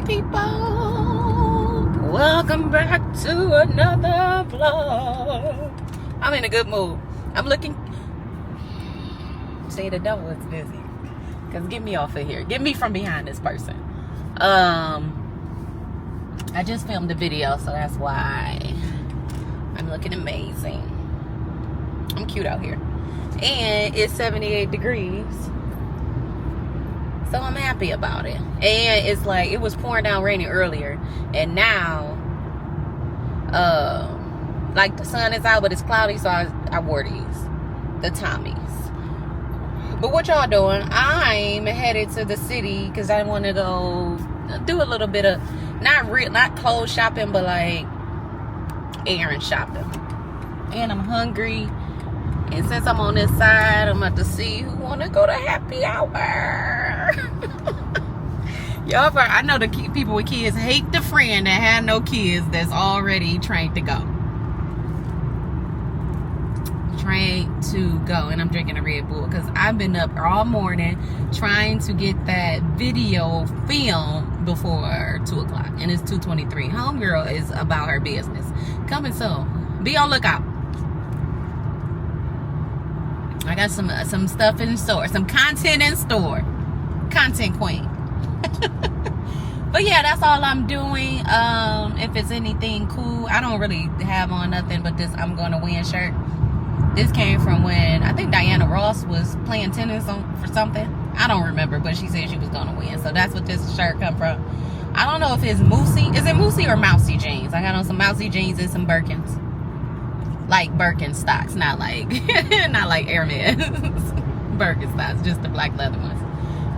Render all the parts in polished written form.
People, welcome back to another vlog. I'm in a good mood. I'm looking. See, the devil is busy. Cause get me off of here. Get me from behind this person. I just filmed a video, so that's why I'm looking amazing. I'm cute out here, and it's 78 degrees. So I'm happy about it. And it's like, it was pouring down raining earlier. And now, like the sun is out, but it's cloudy. So I wore these. The Tommies. But what y'all doing? I'm headed to the city because I want to go do a little bit of, not clothes shopping, but like errand shopping. And I'm hungry. And since I'm on this side, I'm about to see who want to go to happy hour. Y'all, I know the people with kids hate the friend that had no kids that's already trained to go. And I'm drinking a Red Bull because I've been up all morning trying to get that video filmed before 2 o'clock. And it's 2:23. Homegirl is about her business. Coming soon. Be on lookout. I got some stuff in store, some content in store. Content queen. But yeah, that's all I'm doing. If it's anything cool, I don't really have on nothing but this I'm Gonna Win shirt. This came from when I think Diana Ross was playing tennis for something. I don't remember, but she said she was gonna win. So that's what this shirt come from. I don't know if it's Moosey. Is it Moosey or Mousy jeans? I got on some Mousy jeans and some Birkins. Like Birkenstocks, not like Hermes. Birkenstocks, just the black leather ones.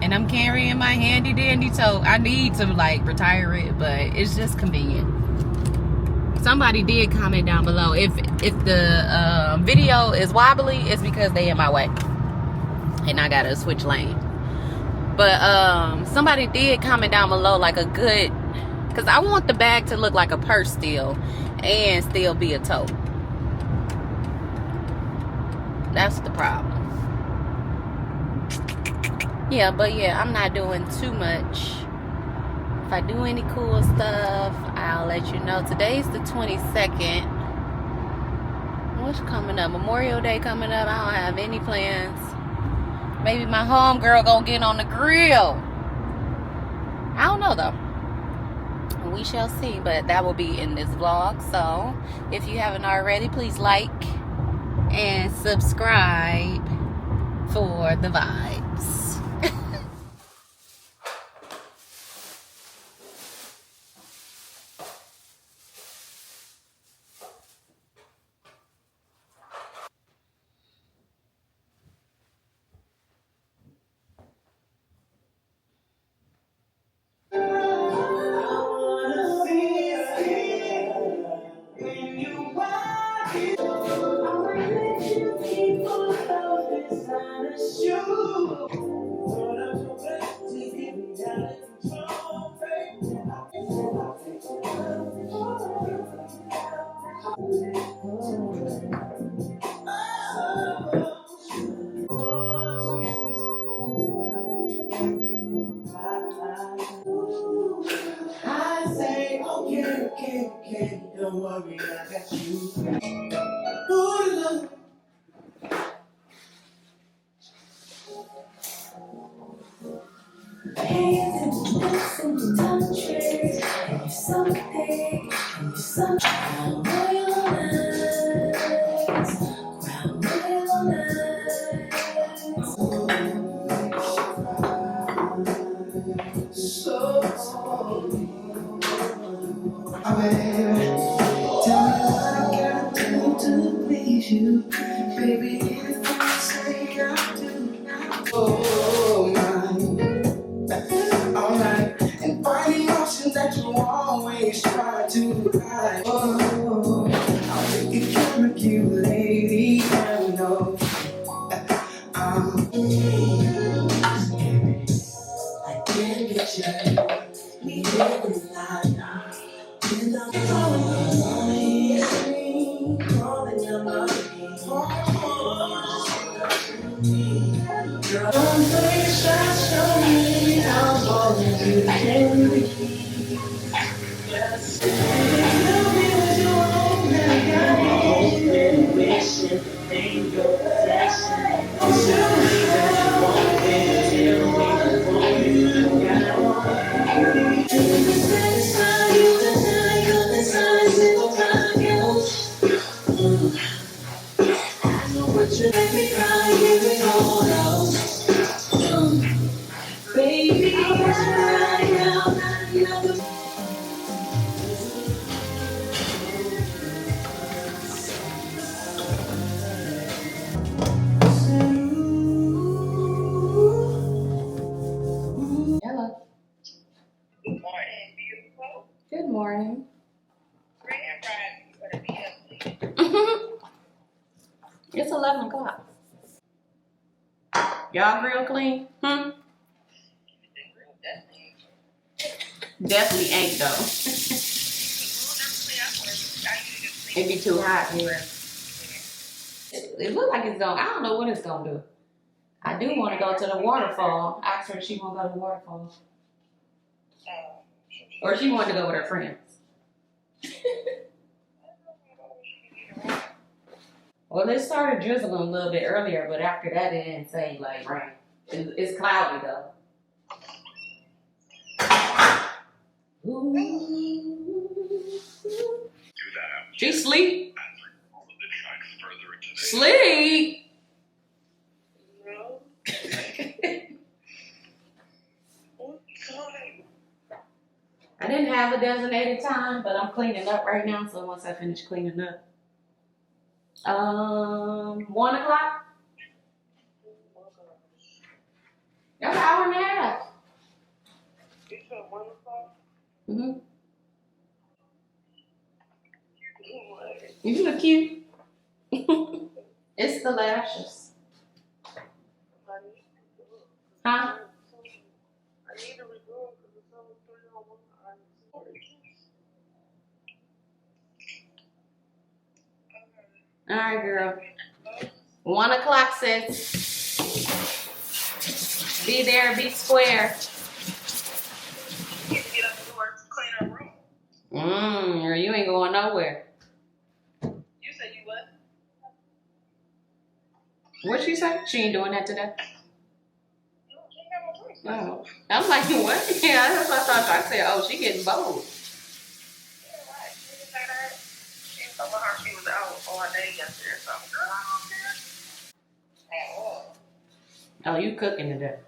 And I'm carrying my handy dandy tote. I need to like retire it, but it's just convenient. Somebody did comment down below if the video is wobbly, it's because they in my way and I gotta switch lane. But somebody did comment down below like a good, because I want the bag to look like a purse still and still be a tote. That's the problem. Yeah, but yeah, I'm not doing too much. If I do any cool stuff, I'll let you know. Today's the 22nd. What's coming up? Memorial Day coming up. I don't have any plans. Maybe my homegirl gonna get on the grill. I don't know though. We shall see, but that will be in this vlog. So if you haven't already, please like and subscribe for the vibes. Okay, don't worry, I got you. Ooh, hey, it's in the country. You're something. Royal nights, round royal nights. So baby, tell me what I gotta do to please you. Baby, if I say I do. Oh, my. Alright. And find the emotions that you always try to hide. Oh, I'll take it care of you, lady. I know. I can't get you. Need it tonight. Calling your money. Don't play shots, show me how long you can be. Hello. Good morning, beautiful. Good morning. Grand rising for the BLC. It's 11 o'clock. Y'all grill clean? Hmm? Definitely ain't though. It be too hot here. It look like it's going. I don't know what it's gonna do. I do want to go to the waterfall. Ask her if she want to go to the waterfall, or she wanted to go with her friends. Well, it started drizzling a little bit earlier, but after that, it didn't say like rain. It's cloudy though. She sleep. Sleep. I didn't have a designated time, but I'm cleaning up right now. So once I finish cleaning up, 1 o'clock. That's an hour and a half. You said 1 o'clock. Mhm. You look cute. It's the lashes. Huh? All right, girl. 1 o'clock, sis. Be there, be square. Or you ain't going nowhere. You said you what? What'd she say? She ain't doing that today? Oh. I'm like, what? Yeah, that's what I thought. I said, oh, she getting bold. She was out all day yesterday or something. Oh, you cooking today?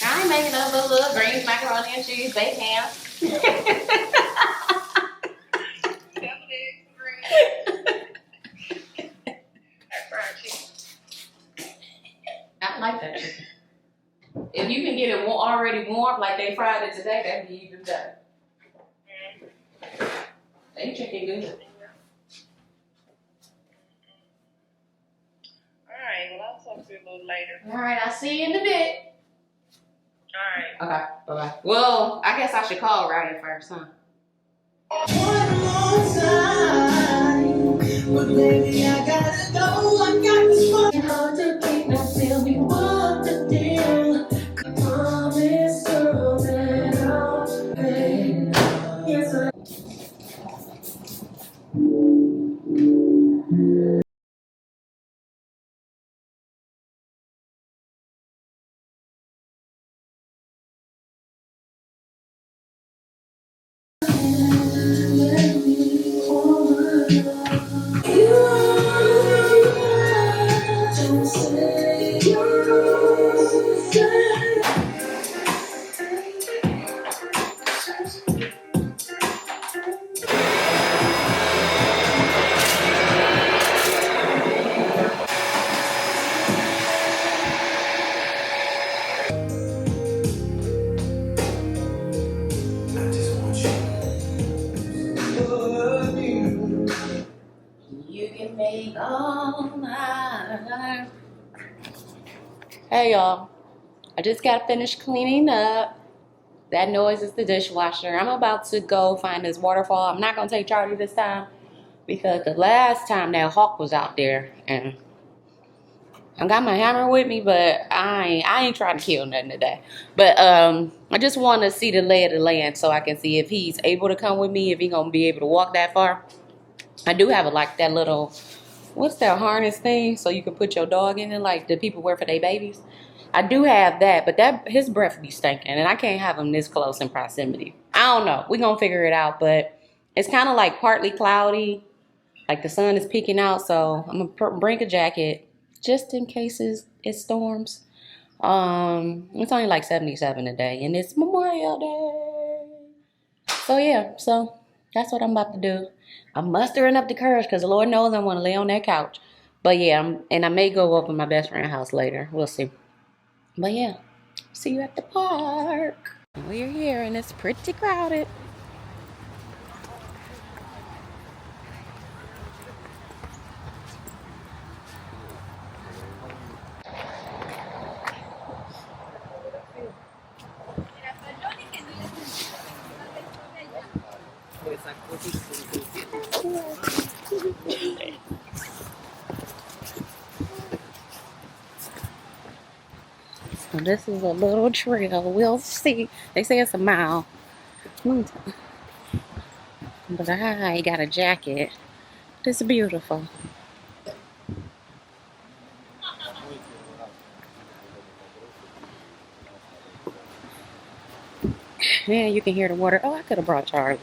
I ain't making up those little greens, macaroni and cheese, baked ham. I like that chicken. If you can get it already warm, like they fried it today, that'd be even better. They chicken good. Alright, well I'll talk to you a little later. Alright, I'll see you in a bit. Alright. Okay, bye-bye. Well, I guess I should call Ryan first, huh? One more time, but baby, I gotta go. I got this fucking hard to keep. Now tell me what the deal. Promise, girl, that I'll pay. Yes, I. You can make all mine. Hey y'all, I just got finished cleaning up. That noise is the dishwasher. I'm about to go find this waterfall. I'm not gonna take Charlie this time because the last time that hawk was out there, and I got my hammer with me, but I ain't trying to kill nothing today. But I just want to see the lay of the land so I can see if he's able to come with me, if he's gonna be able to walk that far. I do have like that little, what's that harness thing, so you can put your dog in it, like the people wear for their babies. I do have that, but that his breath be stinking, and I can't have him this close in proximity. I don't know. We're gonna figure it out, but it's kind of like partly cloudy, like the sun is peeking out. So I'm gonna bring a jacket just in case it storms. It's only like 77 today, and it's Memorial Day. So yeah, so that's what I'm about to do. I'm mustering up the courage because the Lord knows I want to lay on that couch. But yeah, and I may go over to my best friend's house later. We'll see. But yeah, see you at the park. We're here and it's pretty crowded. So this is a little trail. We'll see. They say it's a mile. But I got a jacket. It's beautiful. Yeah, you can hear the water. Oh, I could have brought Charlie.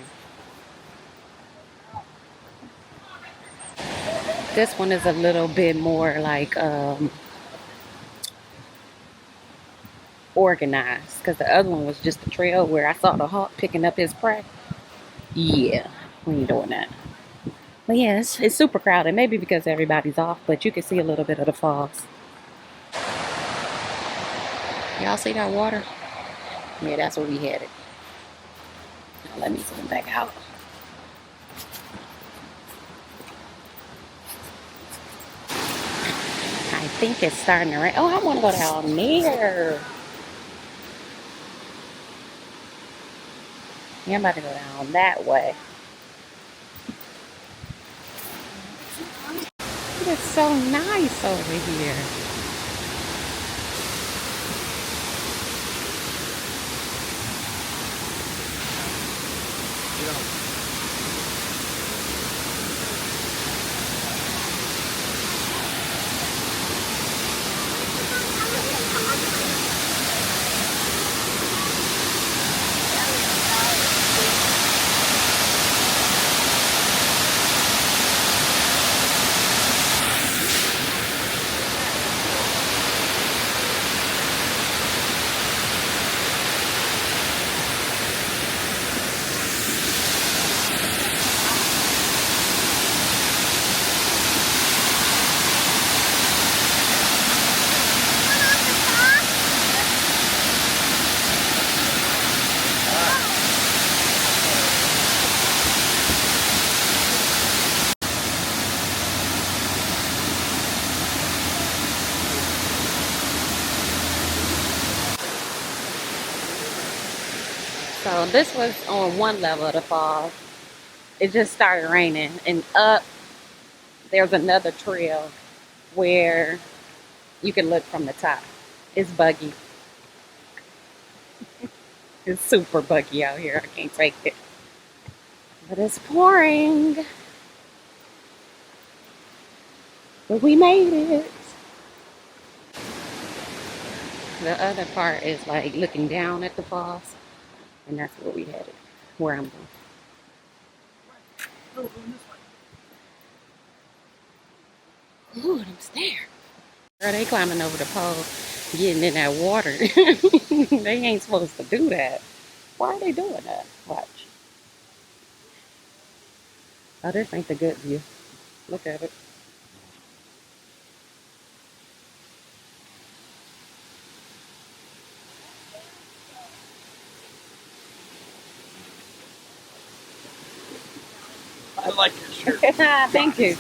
This one is a little bit more like organized, because the other one was just a trail where I saw the hawk picking up his prey. Yeah, we ain't doing that. But yeah, it's super crowded. Maybe because everybody's off, but you can see a little bit of the falls. Y'all see that water? Yeah, that's where we headed. Now let me zoom back out. I think it's starting to rain. Oh, I want to go down there. Yeah, I'm about to go down that way. It's so nice over here. So this was on one level of the falls. It just started raining, and up there's another trail where you can look from the top. It's buggy. It's super buggy out here. I can't take it. But it's pouring. But we made it. The other part is like looking down at the falls. And that's where we headed. Where I'm going. Ooh, them stairs. Girl, they climbing over the pole, getting in that water. They ain't supposed to do that. Why are they doing that? Watch. Oh, this ain't the good view. Look at it. I like your shirt. Thank you.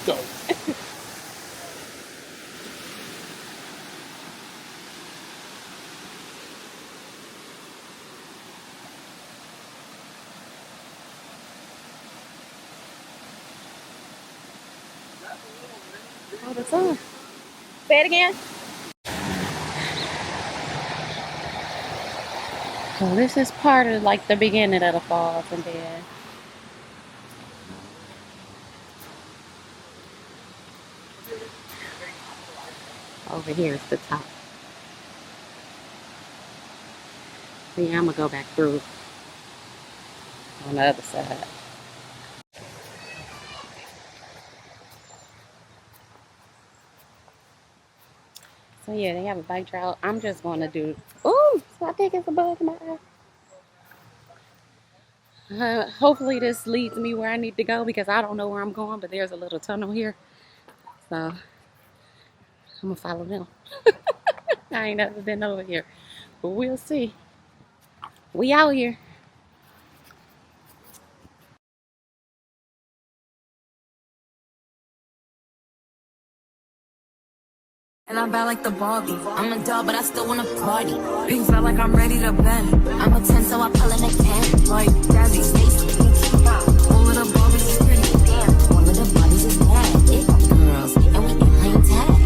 Oh, the sun. Say it again. So this is part of like the beginning of the falls, and then over here is the top. Yeah, I'm gonna go back through on the other side. So yeah, they have a bike trail. I'm just gonna do. Oh, I think it's a bug in my eye. Hopefully this leads me where I need to go because I don't know where I'm going, but there's a little tunnel here. So I'm gonna follow them. I ain't never been over here, but we'll see. We out here. And I'm bad like the Barbie. I'm a doll, but I still wanna party. Pink felt like I'm ready to bend. I'm a 10, so I pull in a 10. Like Jazzy, Stacy, all of the Barbies is pretty. Damn, all of the Barbies is bad. It girls, and we ain't playing tag.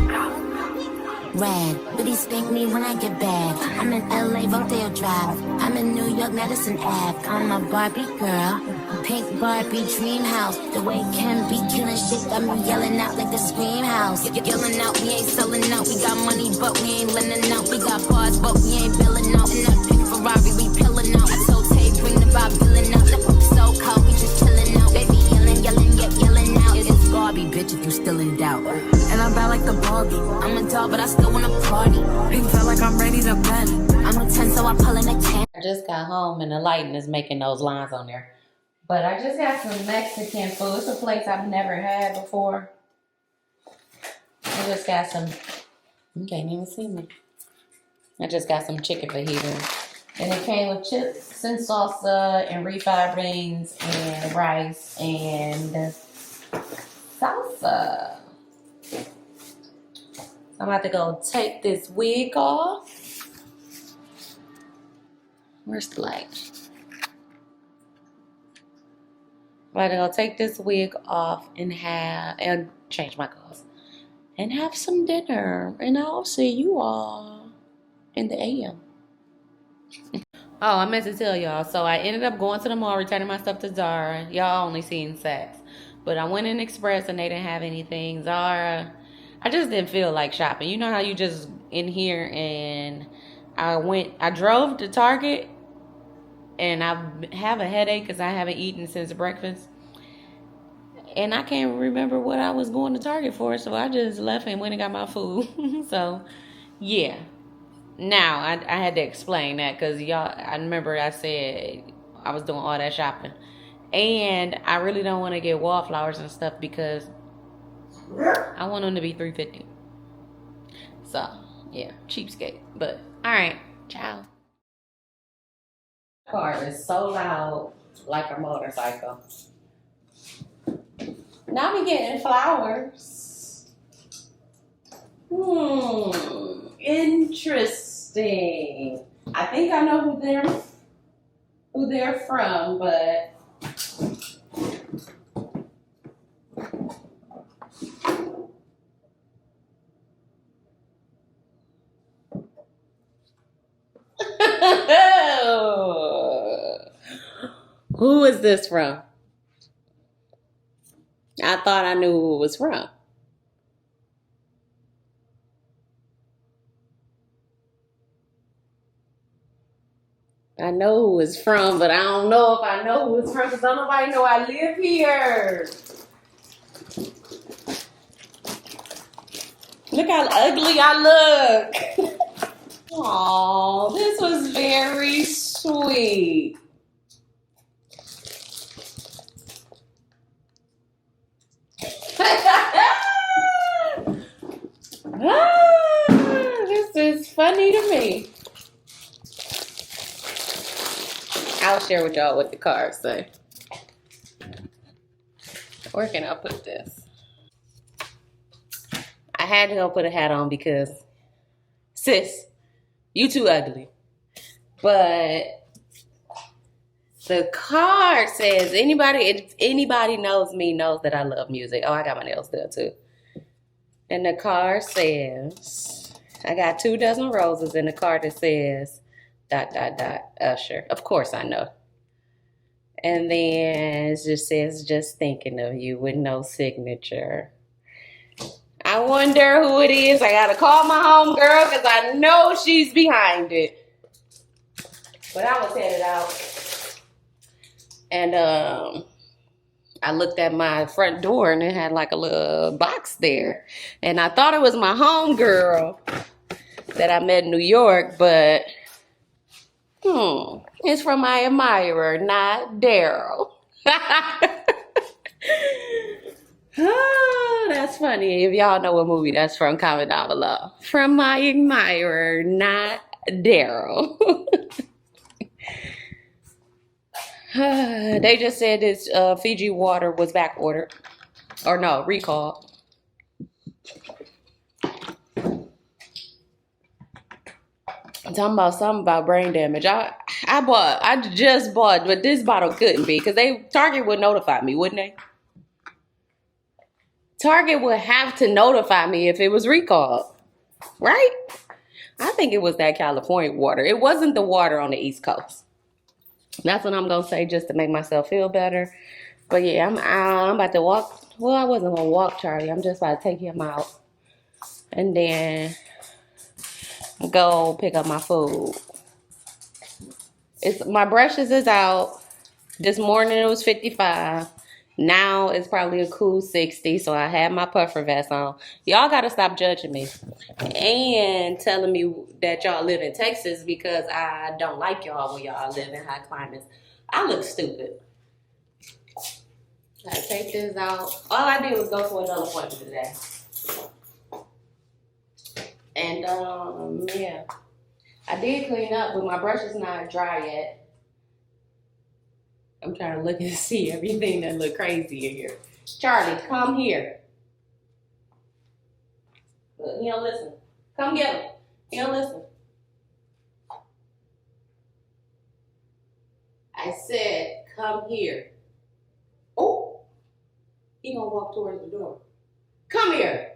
Red, but he spank me when I get bad. I'm in LA, Rodeo Drive. I'm in New York, Madison Ave. I'm a Barbie girl. Pink Barbie dream house. The way Ken be killing shit got me yelling out like the scream house. Yelling out, we ain't selling out. We got money, but we ain't lending out. We got bars, but we ain't billing out. In that pink Ferrari, we pillin' out. I told Tay, bring the vibe, billing out. So cold, we just chillin' out. Baby yelling, yet yelling out. It's Barbie, bitch, if you still in doubt. And I'm bad like the Barbie. I'm a doll, but I still wanna party. Pink felt like I'm ready to bend. I'm a 10, so I pull in a 10. I just got home and the lighting is making those lines on there. But I just got some Mexican food. It's a place I've never had before. I just got some, you can't even see me. I just got some chicken fajitas. And it came with chips and salsa and refried beans and rice and salsa. I'm about to go take this wig off. Where's the light? I'm about to go take this wig off and change my clothes and have some dinner. And I'll see you all in the AM. Oh, I meant to tell y'all. So I ended up going to the mall, returning my stuff to Zara. Y'all only seen Saks. But I went in Express and they didn't have anything. Zara, I just didn't feel like shopping. You know how you just in here and I drove to Target and I have a headache because I haven't eaten since breakfast. And I can't remember what I was going to Target for, so I just left and went and got my food. So, yeah. Now, I had to explain that because y'all, I remember I said I was doing all that shopping. And I really don't want to get wallflowers and stuff because I want them to be $3.50. So, yeah, cheapskate. But, all right, ciao. Car is so loud, like a motorcycle. Now I'm getting flowers. Interesting. I think I know who they're from, but who is this from? I thought I knew who it was from. I know who it's from, but I don't know if I know who it's from because don't nobody know I live here. Look how ugly I look. Aw, this was very sweet. This is funny to me. I'll share with y'all what the cards say. Where can I put this? I had to go put a hat on because, sis, you too ugly. But the card says, if anybody knows me knows that I love music. Oh, I got my nails done too. And the card says, I got 2 dozen roses and the card that says, ... Usher. Of course I know. And then it just says, just thinking of you with no signature. I wonder who it is. I gotta call my homegirl because I know she's behind it. But I was headed out, and I looked at my front door, and it had like a little box there, and I thought it was my homegirl that I met in New York, but it's from my admirer, not Daryl. Oh, that's funny. If y'all know what movie that's from, comment down below. From my admirer, not Daryl. They just said this Fiji water was back ordered. Or no, recalled. I'm talking about something about brain damage. I just bought, but this bottle couldn't be, because Target would notify me, wouldn't they? Target would have to notify me if it was recalled, right? I think it was that California water. It wasn't the water on the East Coast. That's what I'm gonna say, just to make myself feel better. But yeah, I'm about to walk. Well, I wasn't gonna walk Charlie. I'm just about to take him out, and then go pick up my food. My brushes is out. This morning it was 55. Now it's probably a cool 60. So I had my puffer vest on. Y'all gotta stop judging me and telling me that y'all live in Texas, because I don't like y'all when y'all live in high climates. I look stupid. I take this out. All I did was go to another appointment today. And yeah, I did clean up, but my brush is not dry yet. I'm trying to look and see everything that look crazy in here. Charlie, come here. Look, he don't listen. Come get him. He don't listen. I said, come here. Oh, he gonna walk towards the door. Come here.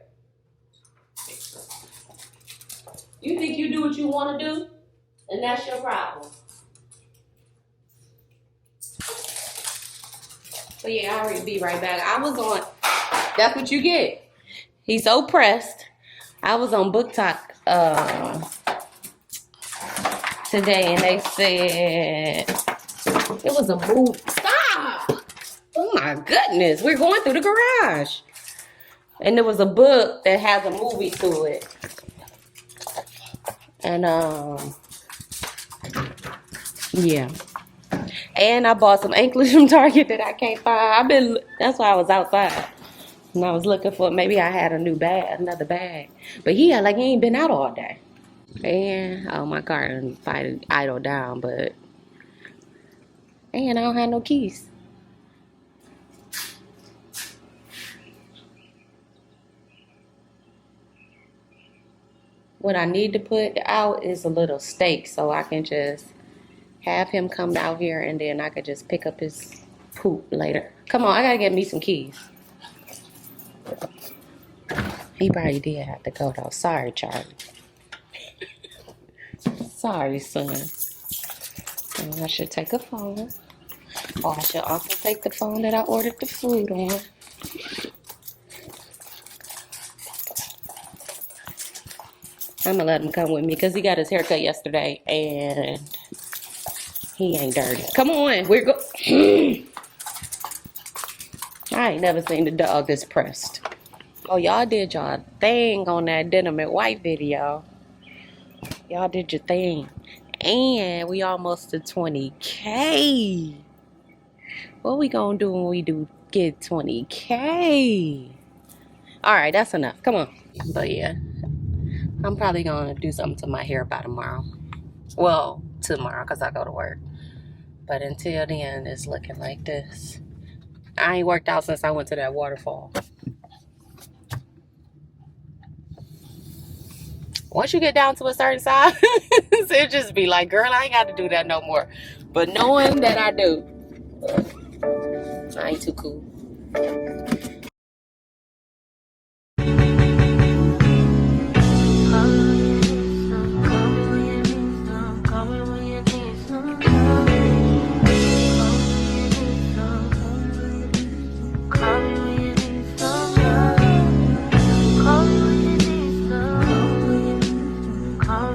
You think you do what you want to do, and that's your problem. So yeah, I'll already be right back. I was on, that's what you get. He's so pressed. I was on Book Talk today, and they said it was a movie. Stop! Oh my goodness, we're going through the garage. And there was a book that has a movie to it. And yeah. And I bought some anklets from Target that I can't find. That's why I was outside. And I was looking for, maybe I had another bag. But he ain't been out all day. And my car didn't idle down, but and I don't have no keys. What I need to put out is a little steak, so I can just have him come out here, and then I could just pick up his poop later. Come on, I gotta get me some keys. He probably did have to go though. Sorry, Charlie. Sorry, son. And I should take a phone. Or I should also take the phone that I ordered the food on. I'm gonna let him come with me because he got his haircut yesterday and he ain't dirty. Come on, we're go. I ain't never seen the dog this pressed. Oh, y'all did y'all thing on that denim and white video. Y'all did your thing. And we almost to 20K. What we gonna do when we get 20K? Alright, that's enough. Come on. But yeah, I'm probably gonna do something to my hair by tomorrow. Well, tomorrow because I go to work. But until then, it's looking like this. I ain't worked out since I went to that waterfall. Once you get down to a certain size, it just be like, girl, I ain't got to do that no more. But knowing that I do, I ain't too cool. Call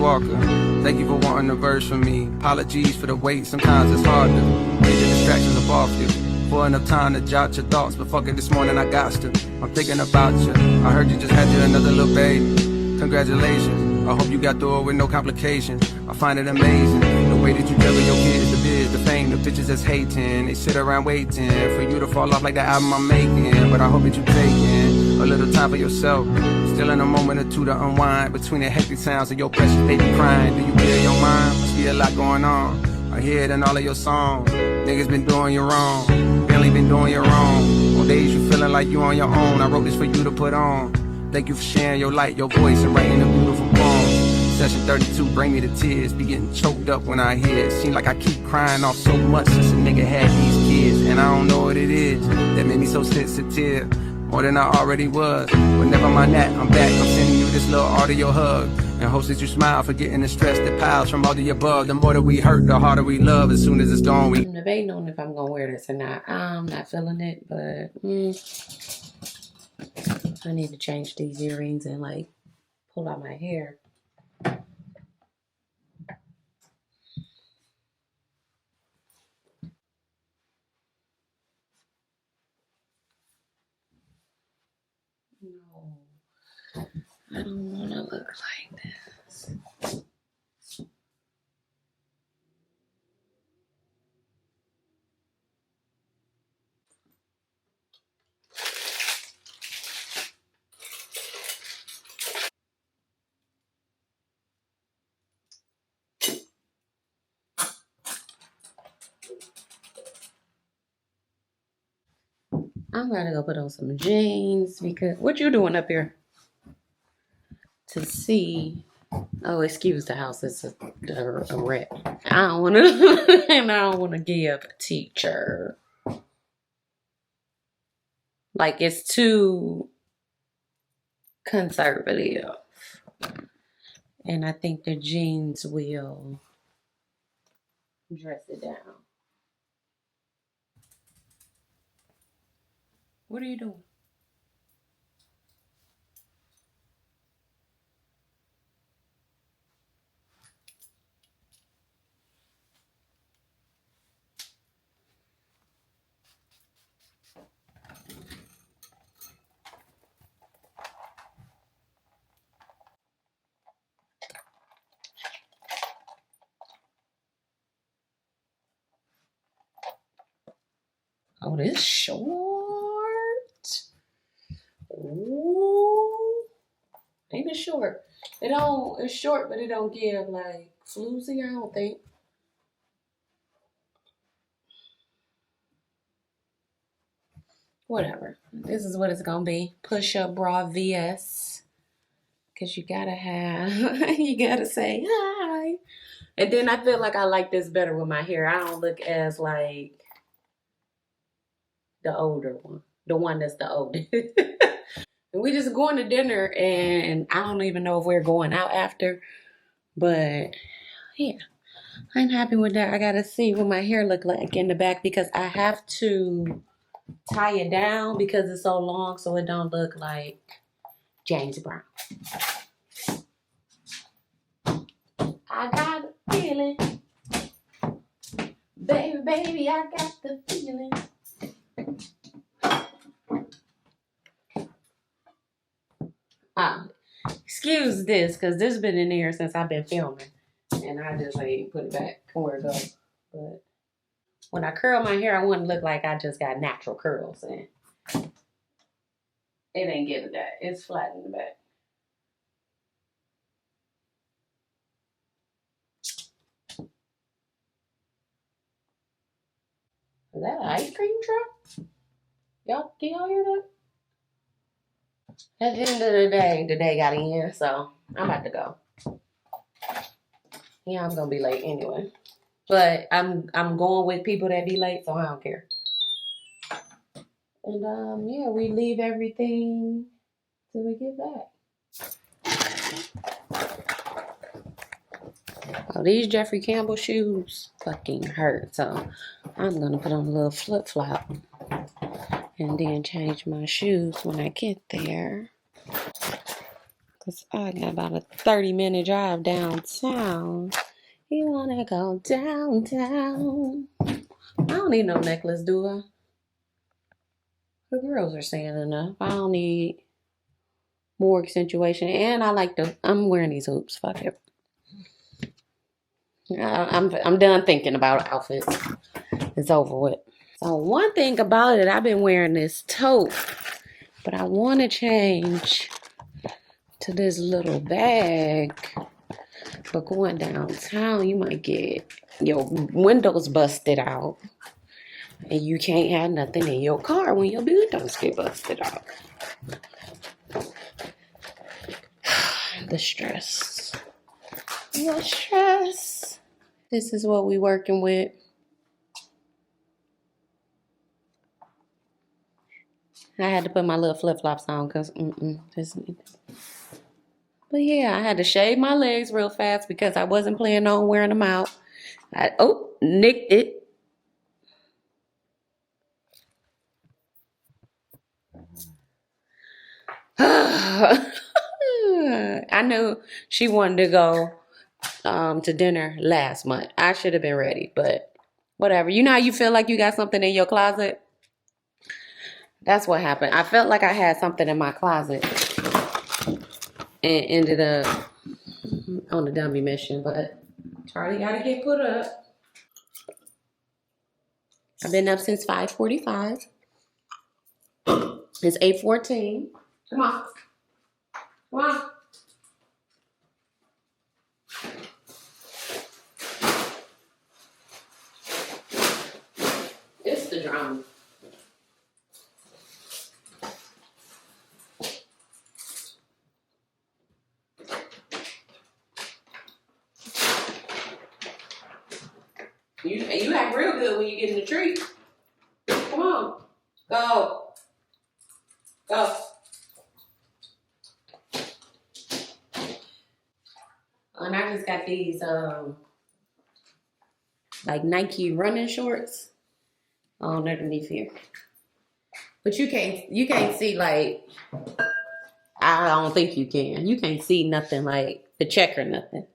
Walker. Thank you for wanting a verse from me. Apologies for the wait, sometimes it's hard to get the distractions up off you. For enough time to jot your thoughts, but fuck it, this morning I got to. I'm thinking about you. I heard you just had you another little baby. Congratulations. I hope you got through it with no complications. I find it amazing the way that you juggle your kids, the biz, the fame, the bitches that's hating. They sit around waiting for you to fall off like the album I'm making. But I hope that you taking a little time for yourself. Still in a moment or two to unwind between the hectic sounds of your precious baby crying. Do you clear your mind? Must be a lot going on. I hear it in all of your songs. Niggas been doing you wrong. Family been doing you wrong. On days you feeling like you on your own. I wrote this for you to put on. Thank you for sharing your light, your voice, and writing a beautiful poem. Session 32, bring me to tears. Be getting choked up when I hear it. Seem like I keep crying off so much since a nigga had these kids. And I don't know what it is that made me so sensitive. More than I already was. But never mind that, I'm back. I'm sending you this little audio hug. And hopes that you smile, forgetting the stress that piles from all the above. The more that we hurt, the harder we love. As soon as it's gone, we... I'm debating on if I'm going to wear this or not. I'm not feeling it, but I need to change these earrings and like pull out my hair. No, I don't want to look like this. I'm gonna go put on some jeans because what you doing up here? To see. Oh, excuse the house. It's a wreck. I don't want to, and I don't want to give a teacher. Like it's too conservative, and I think the jeans will dress it down. What are you doing? Oh, this short. Ooh, ain't it short? It don't. It's short, but it don't give like floozy. I don't think. Whatever. This is what it's gonna be. Push-up bra VS. Cause you gotta have. You gotta say hi. And then I feel like I like this better with my hair. I don't look as like the older one. The one that's the oldest. And we just going to dinner and I don't even know if we're going out after. But yeah, I'm happy with that. I gotta see what my hair look like in the back because I have to tie it down because it's so long so it don't look like James Brown. I got a feeling. Baby, I got the feeling. Excuse this, because this has been in there since I've been filming. And I just like put it back where it goes. But when I curl my hair, I want to look like I just got natural curls. And it ain't giving that. It's flat in the back. Is that an ice cream truck? Y'all, can y'all hear that? At the end of the day got in, so I'm about to go. Yeah, I'm gonna be late anyway. But I'm going with people that be late, so I don't care. And yeah, we leave everything till we get back. Oh, these Jeffrey Campbell shoes fucking hurt. So I'm gonna put on a little flip flop and then change my shoes when I get there. Cause I got about a 30-minute drive downtown. You wanna go downtown? I don't need no necklace, do I? The girls are saying enough. I don't need more accentuation. And I like I'm wearing these hoops. Fuck it. I'm done thinking about outfits. It's over with. So one thing about it, I've been wearing this tote, but I want to change to this little bag. But going downtown, you might get your windows busted out. And you can't have nothing in your car when your windows get busted out. The stress. The stress. This is what we working with. I had to put my little flip-flops on because, But yeah, I had to shave my legs real fast because I wasn't planning on wearing them out. Nicked it. I knew she wanted to go to dinner last month. I should have been ready, but whatever. You know how you feel like you got something in your closet? That's what happened. I felt like I had something in my closet and ended up on a dummy mission, but Charlie gotta get put up. I've been up since 5:45. It's 8:14. Come on. Come on. It's the drama. You act real good when you get in the tree. Come on. Go. Go. And I just got these like Nike running shorts on underneath here. But you can't see, like, I don't think you can. You can't see nothing like the check or nothing.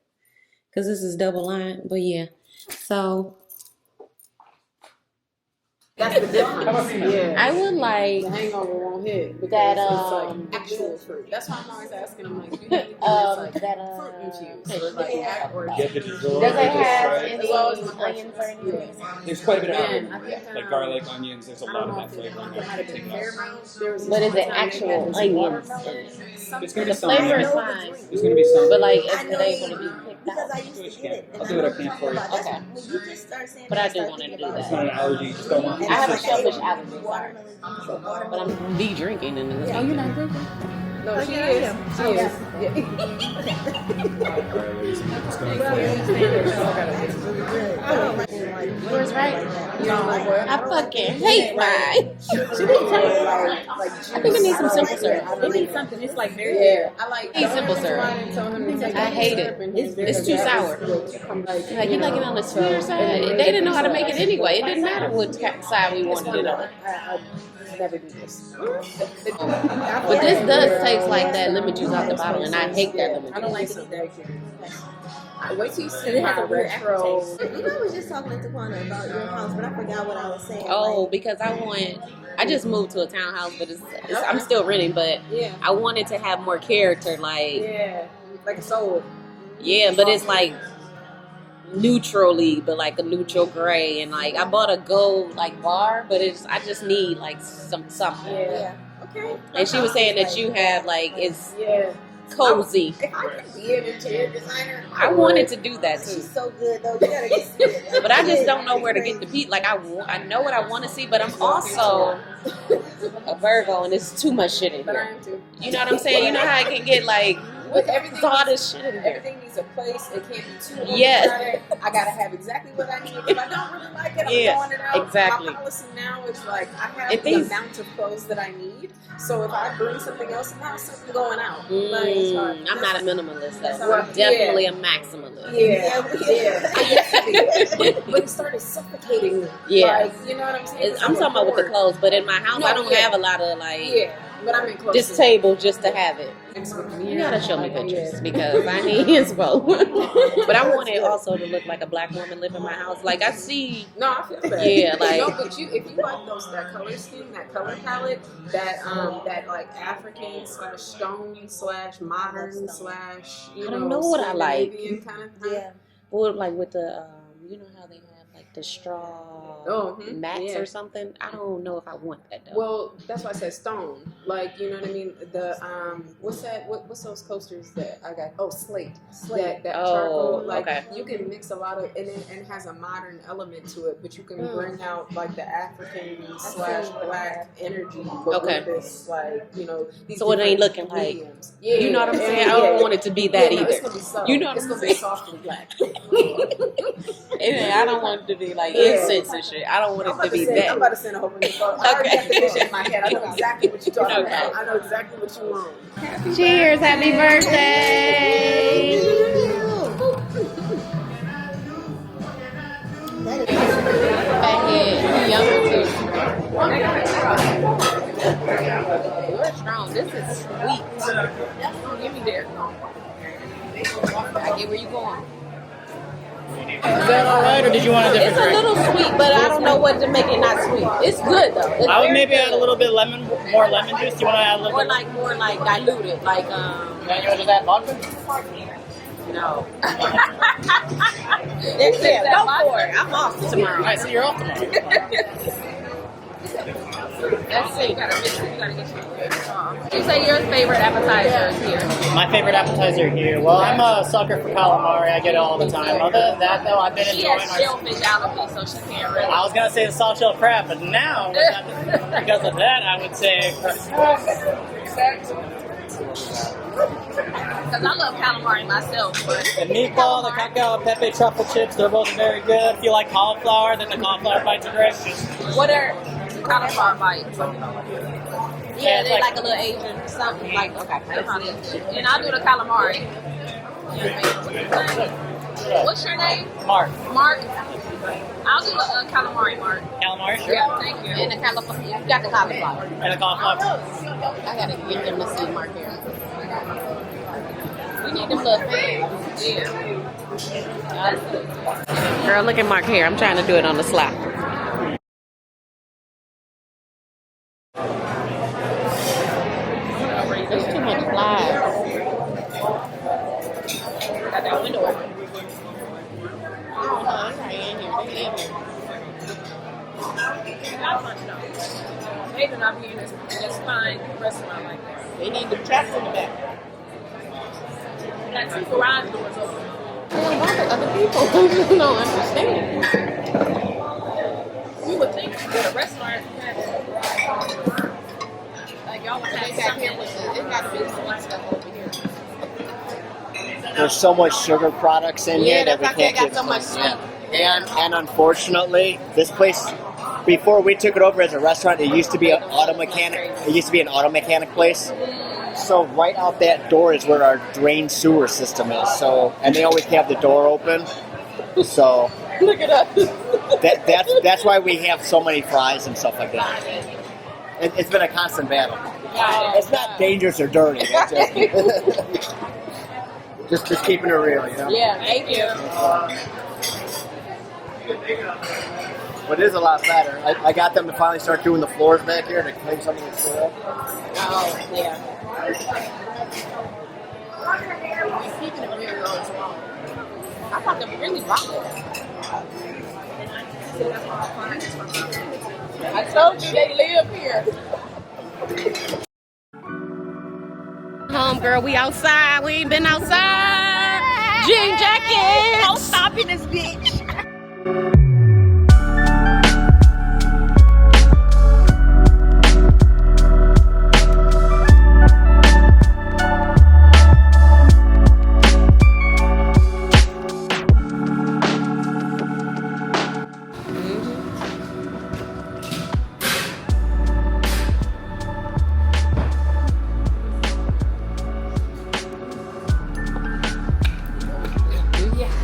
Cause this is double line. But yeah. So That's the difference. Yeah. I would like The hangover won't hit because that it's like actual fruit. That's why I'm always asking. I'm like, you need it's like fruit infused or like or does it have any onions or anything? There's quite a bit of Yeah. like garlic, onions. There's a lot of that flavor in there. But is it actual onions in it? It's gonna be The some. flavor is fine. There's gonna be some. But like, is it able to be picked Because I out? used to get it. I'll do what I can for you. Okay. When you just start saying But I that, do start want to thinking do about It's that. not an allergy. You just don't want. I have a It's like, shellfish hey, allergy, sorry. But I'm be drinking and it's Oh, you're not drinking? No, she is. She is. yours right. I fucking hate mine. I think I need some simple syrup. It needs something. It's like very. Yeah. I like Need simple syrup. I hate it. It's too sour. Like, you like it on the sweeter side? They didn't know how to make it anyway. It didn't matter what side we wanted it on. Never do this. But this does taste like that lemon juice out the bottle, and I hate that lemon I don't like juice. it either. Wait till you see It has my a weird retro. aftertaste. You know, I was just talking to Tiquana about your house, but I forgot what I was saying. Oh, because I just moved to a townhouse, but I'm still renting, but Yeah. I wanted to have more character, like, Yeah. Like a soul. yeah, but it's like neutrally, but like a neutral gray, and like I bought a gold like bar, but I just need like something. Yeah. Okay. And she was saying that you have like it's Yeah. cozy. If I could be an interior designer, I wanted to do that too, she's so good though. You gotta get see it. but I just don't know where to get the peat. Like I know what I want to see, but I'm also a Virgo, and there's too much shit in But I here. am too. You know what I'm saying? You know how I can get like With everything, all this shit in here. everything needs a place. It can't be too Yes. overcrowded. I gotta have exactly what I need. If I don't really like it, I'm Yeah, throwing it out. exactly. My policy now is like I have If the these- amount of clothes that I need. So if I bring something else in the house, something going out. Like, it's hard. I'm not a minimalist That's though. how I'm definitely a maximalist. Yeah. I used to be. But it started suffocating me. Yeah. Like, you know what I'm saying? I'm talking about with the clothes, but in my house, No, I don't yeah. have a lot of like. Yeah. But I'm in close. this table just to have it. You You gotta show me pictures because I need inspo. But I want it also to look like a black woman live in my house. Like I see. No, I feel that. Yeah, like. No, but if you like that color scheme, that color palette, that like African / stone / modern / I don't know what I like. kind of thing. Yeah. Well, like with the you know how they have like the straw mats or something. I don't know if I want that though. Well, that's why I said stone. Like, you know what I mean? The what's that? What's those coasters that I got? Oh, slate. That charcoal. Like you can mix a lot of and it has a modern element to it, but you can bring out like the African / black energy. But with this, like, you know, these so it ain't looking mediums. like you know what I'm saying? I don't want it to be that either. It's gonna be subtle. You know what it's I'm gonna saying? be softly black. I don't want it to be like incense and shit. I don't want it to be that. I'm about to send a whole new photo. I already got the vision in my head. I know exactly what you're talking about. I know exactly what you want. Cheers! Happy birthday! Fathead, younger too. You're strong. This is sweet. Give me there. I get where you going. Is that all right, or did you want a different drink? It's a little sweet, but I don't know what to make it not sweet. It's good though. It's I would maybe add a little bit more lemon juice. Do you want to add a little bit? More like diluted, like Yeah, you want to just add vodka? no. Go for it. I'm off tomorrow. All right, so you're off tomorrow. Let's see. You say your favorite appetizer is here. My favorite appetizer here. Well, I'm a sucker for calamari. I get it all the time. Other than that, though, I've been enjoying She has shellfish allergy, so she can't really. I was gonna say the soft shell crab, but now because of that, I would say. Because I love calamari myself, but The meatball, the cacao pepe truffle chips, they're both very good. If you like cauliflower, then the cauliflower bites are great. what are cauliflower bites? Yeah, it's they're like- like a little Asian something like okay. And I'll do the calamari. What's your name? Mark. Mark. I'll do the calamari, Mark. Calamari, sure. Yeah, thank you. And the cauliflower. You got the cauliflower. And the cauliflower. I gotta get them to see Mark here. We need them little fans. Yeah. Girl, look at Mark here. I'm trying to do it on the slide. There's too much flies. Got that window open. Oh, no, they're in here. They're in here. They do not be in this fine restaurant like that. They need the traps in the back. Like two garage doors open. Well, why the other people don't understand? You would think that a restaurant had like y'all would have something. It got to be sweet stuff over here. There's so much sugar products in here that we that's why they can't got get so much sweet. And unfortunately, this place, before we took it over as a restaurant, it used to be an auto mechanic. It used to be an auto mechanic place. So right out that door is where our drain sewer system is. So, and they always have the door open. So Look at us. that's why we have so many flies and stuff like that. It's been a constant battle. It's not dangerous or dirty. It's just keeping it real, you know. Yeah, thank you. But it is a lot better. I got them to finally start doing the floors back here to clean some of the soil. Oh, yeah. Keeping it real though is wrong. I thought they were really rotten. I told you they live here. Home girl, we outside. We ain't been outside. Jean jackets. Don't stop in this bitch.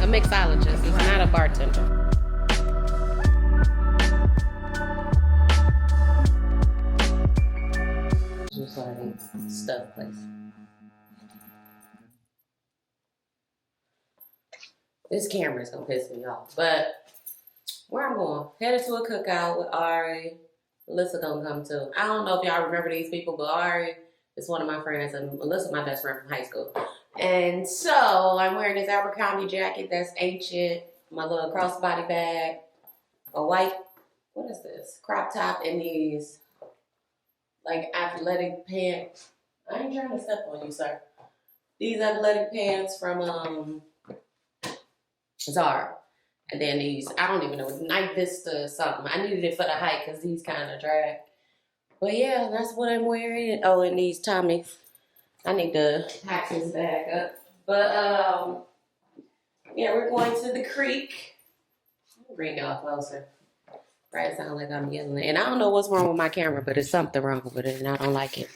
A mixologist. He's not a bartender. just like stuff place. This camera is gonna piss me off. But where I'm going, headed to a cookout with Ari. Melissa gonna come too. I don't know if y'all remember these people, but Ari is one of my friends, and Melissa my best friend from high school. And so I'm wearing this Abercrombie jacket that's ancient, my little crossbody bag, a white, what is this? Crop top, and these like athletic pants. I ain't trying to step on you, sir. These athletic pants from Zara. And then these, I don't even know, Night Vista or something. I needed it for the hike because these kind of drag. But yeah, that's what I'm wearing. Oh, and these Tommies. I need to pack this bag up. But yeah, we're going to the creek. Bring y'all closer. Right, sound like I'm yelling. And I don't know what's wrong with my camera, but there's something wrong with it, and I don't like it.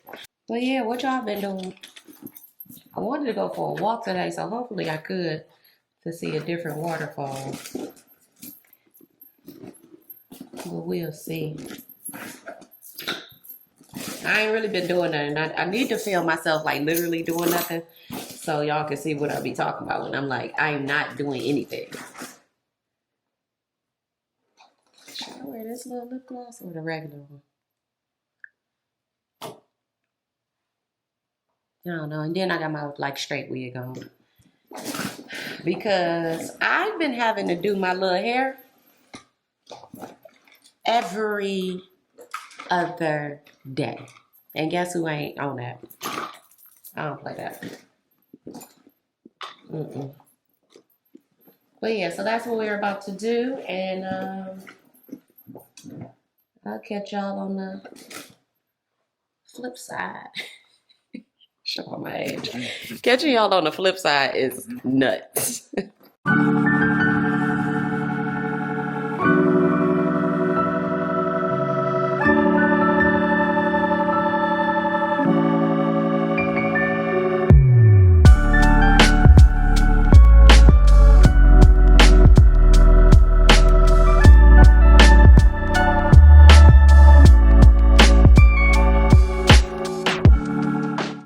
But yeah, what y'all been doing? I wanted to go for a walk today, so hopefully I could, to see a different waterfall. But we'll see. I ain't really been doing nothing. I need to film myself like literally doing nothing so y'all can see what I be talking about when I'm like, I'm not doing anything. Should I wear this little lip gloss or the regular one? I don't know. And then I got my like straight wig on. Because I've been having to do my little hair every other day. And guess who ain't on that? I don't play that. But yeah, so that's what we're about to do. And I'll catch y'all on the flip side. Show my age. Catching y'all on the flip side is nuts.